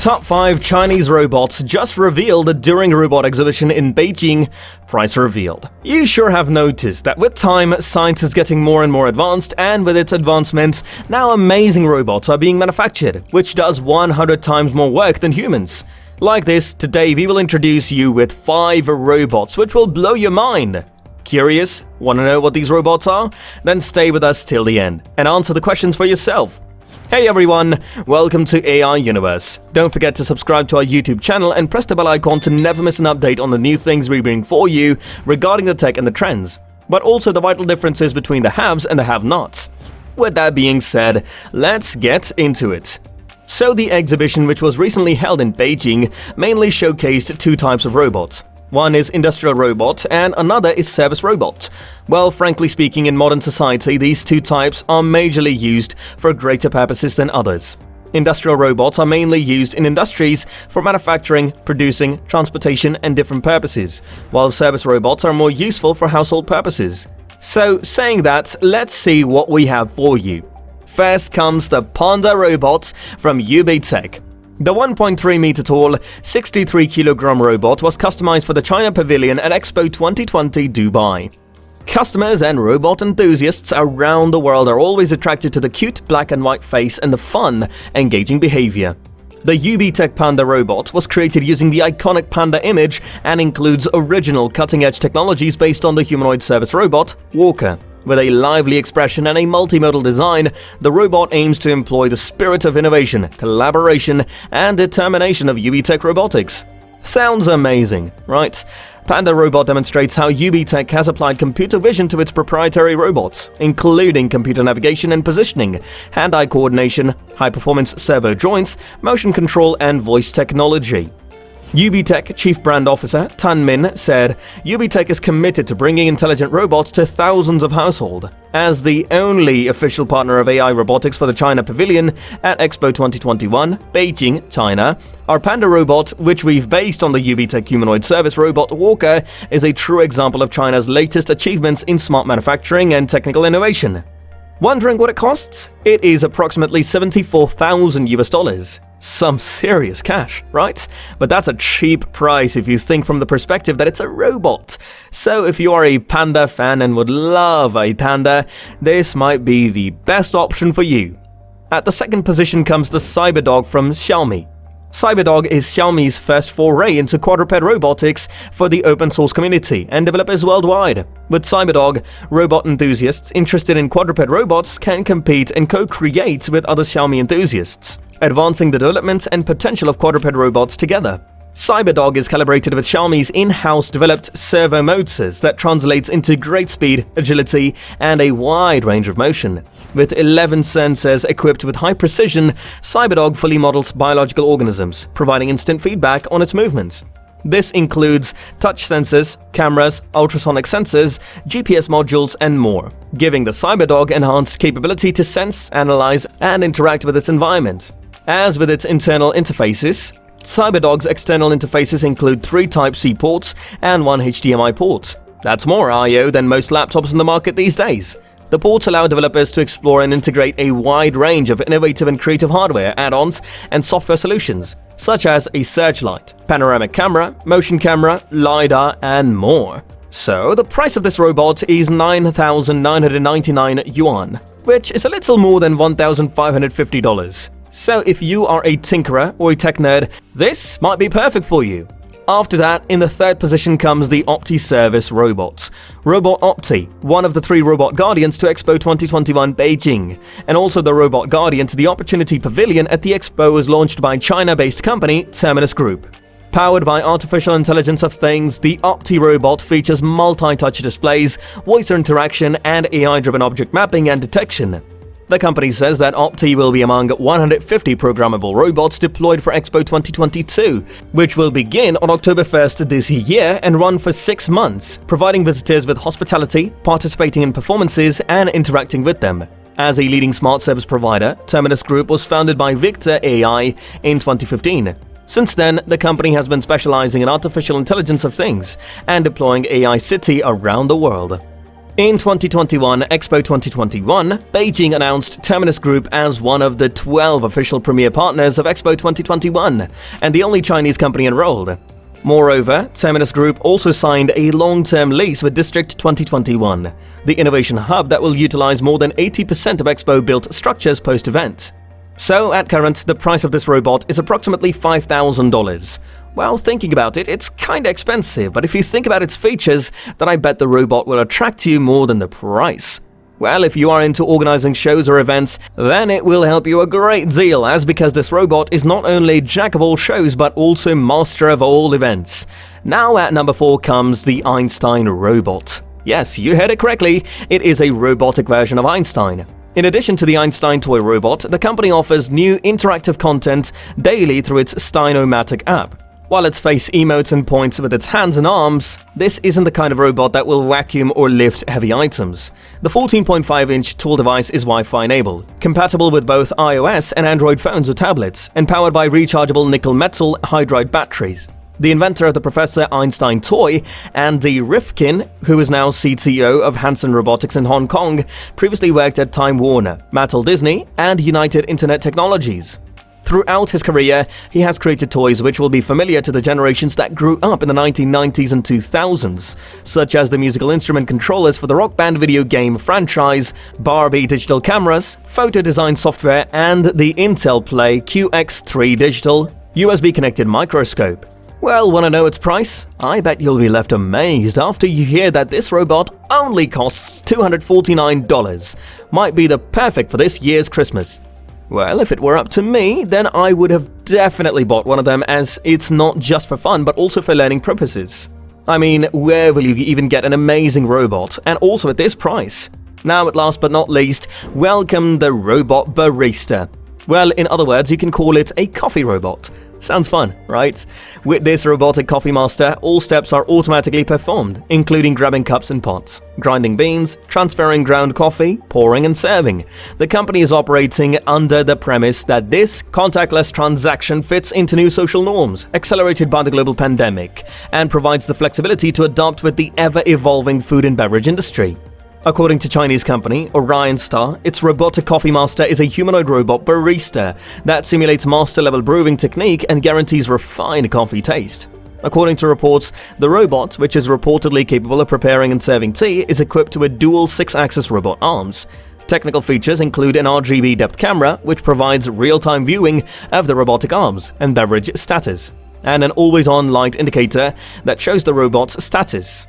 Top 5 Chinese robots just revealed during a robot exhibition in Beijing. Price revealed. You sure have noticed that with time, science is getting more and more advanced, and with its advancements, now amazing robots are being manufactured, which does 100 times more work than humans. Like this, today we will introduce you with 5 robots which will blow your mind. Curious? Want to know what these robots are? Then stay with us till the end and answer the questions for yourself. Hey everyone, welcome to AI Universe. Don't forget to subscribe to our YouTube channel and press the bell icon to never miss an update on the new things we bring for you regarding the tech and the trends, but also the vital differences between the haves and the have-nots. With that being said, let's get into it. So the exhibition, which was recently held in Beijing, mainly showcased 2 types of robots. One is industrial robot and another is service robot. Well, frankly speaking, in modern society, these 2 types are majorly used for greater purposes than others. Industrial robots are mainly used in industries for manufacturing, producing, transportation, and different purposes, while service robots are more useful for household purposes. So, saying that, let's see what we have for you. First comes the Panda Robot from Robotic. The 1.3-meter tall, 63-kilogram robot was customized for the China Pavilion at Expo 2020 Dubai. Customers and robot enthusiasts around the world are always attracted to the cute black and white face and the fun, engaging behavior. The Robotic Panda Robot was created using the iconic panda image and includes original cutting-edge technologies based on the humanoid service robot, Walker. With a lively expression and a multimodal design, the robot aims to employ the spirit of innovation, collaboration, and determination of Robotic robotics. Sounds amazing, right? Panda Robot demonstrates how Robotic has applied computer vision to its proprietary robots, including computer navigation and positioning, hand-eye coordination, high-performance servo joints, motion control, and voice technology. Robotic Chief Brand Officer Tan Min said, Robotic is committed to bringing intelligent robots to thousands of households. As the only official partner of AI robotics for the China Pavilion at Expo 2021, Beijing, China, our Panda Robot, which we've based on the Robotic humanoid service robot Walker, is a true example of China's latest achievements in smart manufacturing and technical innovation. Wondering what it costs? It is approximately $74,000. Some serious cash, right? But that's a cheap price if you think from the perspective that it's a robot. So if you are a Panda fan and would love a Panda, this might be the best option for you. At the second position comes the Cyberdog from Xiaomi. Cyberdog is Xiaomi's first foray into quadruped robotics for the open source community and developers worldwide. With Cyberdog, robot enthusiasts interested in quadruped robots can compete and co-create with other Xiaomi enthusiasts, advancing the development and potential of quadruped robots together. Cyberdog is calibrated with Xiaomi's in-house developed servo motors that translates into great speed, agility, and a wide range of motion. With 11 sensors equipped with high precision, Cyberdog fully models biological organisms, providing instant feedback on its movements. This includes touch sensors, cameras, ultrasonic sensors, GPS modules, and more, giving the Cyberdog enhanced capability to sense, analyze, and interact with its environment. As with its internal interfaces, Cyberdog's external interfaces include 3 Type-C ports and 1 HDMI port. That's more I/O than most laptops in the market these days. The ports allow developers to explore and integrate a wide range of innovative and creative hardware, add-ons, and software solutions, such as a searchlight, panoramic camera, motion camera, LiDAR, and more. So, the price of this robot is 9,999 yuan, which is a little more than $1,550. So if you are a tinkerer or a tech nerd, this might be perfect for you. After that, in the third position comes the Opti service robots. Robot Opti, one of the 3 robot guardians to Expo 2021 Beijing, and also the robot guardian to the Opportunity Pavilion at the Expo, was launched by China-based company Terminus Group. Powered by artificial intelligence of things, the Opti robot features multi-touch displays, voice interaction, and AI-driven object mapping and detection. The company says that Opti will be among 150 programmable robots deployed for Expo 2022, which will begin on October 1st this year and run for 6 months, providing visitors with hospitality, participating in performances, and interacting with them. As a leading smart service provider, Terminus Group was founded by Victor AI in 2015. Since then, the company has been specializing in artificial intelligence of things and deploying AI City around the world. In 2021, Expo 2021, Beijing announced Terminus Group as one of the 12 official premier partners of Expo 2021, and the only Chinese company enrolled. Moreover, Terminus Group also signed a long-term lease with District 2021, the innovation hub that will utilize more than 80% of Expo-built structures post-event. So, at current, the price of this robot is approximately $5,000. Well, thinking about it, it's kinda expensive, but if you think about its features, then I bet the robot will attract you more than the price. Well, if you are into organizing shows or events, then it will help you a great deal, as because this robot is not only jack of all shows, but also master of all events. Now at number 4 comes the Einstein robot. Yes, you heard it correctly, it is a robotic version of Einstein. In addition to the Einstein toy robot, the company offers new interactive content daily through its Stein-O-Matic app. While its face emotes and points with its hands and arms, this isn't the kind of robot that will vacuum or lift heavy items. The 14.5-inch tool device is Wi-Fi enabled, compatible with both iOS and Android phones or tablets, and powered by rechargeable nickel-metal hydride batteries. The inventor of the Professor Einstein toy, Andy Rifkin, who is now CTO of Hanson Robotics in Hong Kong, previously worked at Time Warner, Mattel Disney, and United Internet Technologies. Throughout his career, he has created toys which will be familiar to the generations that grew up in the 1990s and 2000s, such as the musical instrument controllers for the Rock Band video game franchise, Barbie digital cameras, photo design software, and the Intel Play QX3 digital USB-connected microscope. Well, wanna know its price? I bet you'll be left amazed after you hear that this robot only costs $249. Might be the perfect for this year's Christmas. Well, if it were up to me, then I would have definitely bought one of them, as it's not just for fun but also for learning purposes. I mean, where will you even get an amazing robot, and also at this price? Now, at last but not least, welcome the robot Barista. Well, in other words, you can call it a coffee robot. Sounds fun, right? With this robotic coffee master, all steps are automatically performed, including grabbing cups and pots, grinding beans, transferring ground coffee, pouring and serving. The company is operating under the premise that this contactless transaction fits into new social norms, accelerated by the global pandemic, and provides the flexibility to adapt with the ever-evolving food and beverage industry. According to Chinese company Orion Star, its robotic coffee master is a humanoid robot barista that simulates master-level brewing technique and guarantees refined coffee taste. According to reports, the robot, which is reportedly capable of preparing and serving tea, is equipped with dual 6-axis robot arms. Technical features include an RGB depth camera, which provides real-time viewing of the robotic arms and beverage status, and an always-on light indicator that shows the robot's status.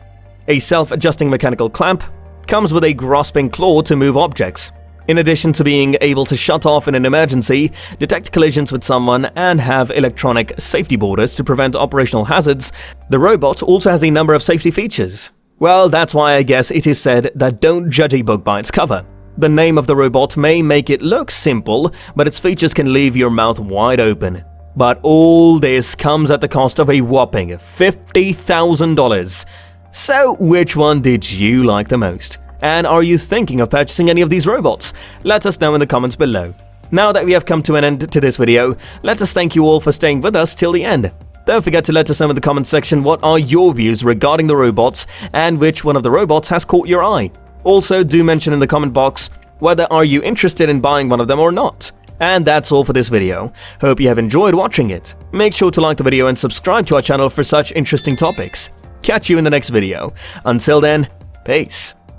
A self-adjusting mechanical clamp comes with a grasping claw to move objects. In addition to being able to shut off in an emergency, detect collisions with someone, and have electronic safety borders to prevent operational hazards, the robot also has a number of safety features. Well, that's why I guess it is said that don't judge a book by its cover. The name of the robot may make it look simple, but its features can leave your mouth wide open. But all this comes at the cost of a whopping $50,000. So, which one did you like the most? And are you thinking of purchasing any of these robots? Let us know in the comments below. Now that we have come to an end to this video, let us thank you all for staying with us till the end. Don't forget to let us know in the comment section what are your views regarding the robots and which one of the robots has caught your eye. Also, do mention in the comment box whether are you interested in buying one of them or not. And that's all for this video. Hope you have enjoyed watching it. Make sure to like the video and subscribe to our channel for such interesting topics. Catch you in the next video. Until then, peace.